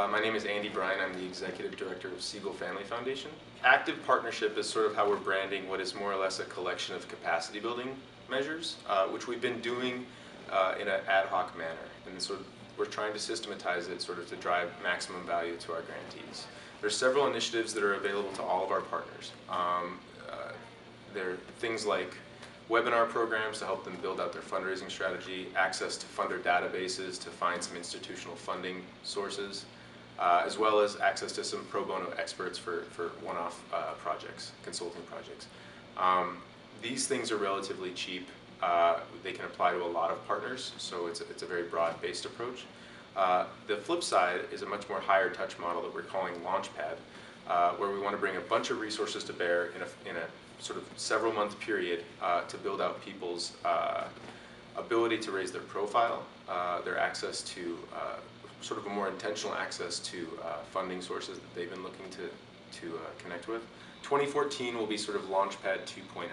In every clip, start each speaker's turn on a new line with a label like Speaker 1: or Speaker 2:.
Speaker 1: My name is Andy Bryan. I'm the Executive Director of Siegel Family Foundation. Active partnership is sort of how we're branding what is more or less a collection of capacity building measures, which we've been doing in an ad hoc manner. And sort of we're trying to systematize it sort of to drive maximum value to our grantees. There's several initiatives that are available to all of our partners. There are things like webinar programs to help them build out their fundraising strategy, access to funder databases to find some institutional funding sources, as well as access to some pro bono experts for one-off projects, consulting projects. These things are relatively cheap. They can apply to a lot of partners, so it's a very broad-based approach. The flip side is a much more higher touch model that we're calling Launchpad, where we want to bring a bunch of resources to bear in a sort of several month period to build out people's ability to raise their profile, their access to sort of a more intentional access to funding sources that they've been looking to connect with. 2014 will be sort of Launchpad 2.0,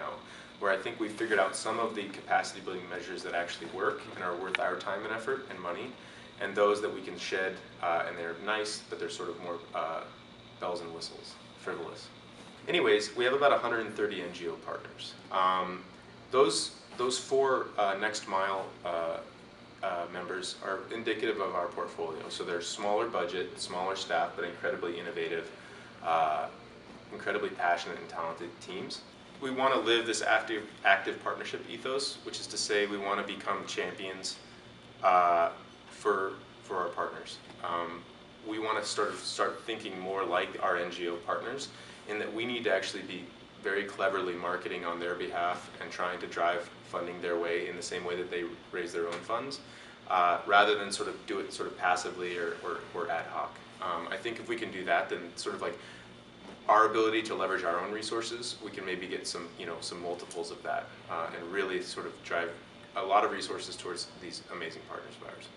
Speaker 1: where I think we've figured out some of the capacity building measures that actually work and are worth our time and effort and money, and those that we can shed and they're nice, but they're sort of more bells and whistles, frivolous. Anyways, we have about 130 NGO partners. Those four Next Mile members are indicative of our portfolio. So they're smaller budget, smaller staff, but incredibly innovative, incredibly passionate and talented teams. We want to live this active partnership ethos, which is to say we want to become champions for our partners. We want to start thinking more like our NGO partners, in that we need to actually be very cleverly marketing on their behalf and trying to drive funding their way in the same way that they raise their own funds, rather than sort of do it sort of passively or ad hoc. I think if we can do that, then sort of like our ability to leverage our own resources, we can maybe get some multiples of that and really sort of drive a lot of resources towards these amazing partners of ours.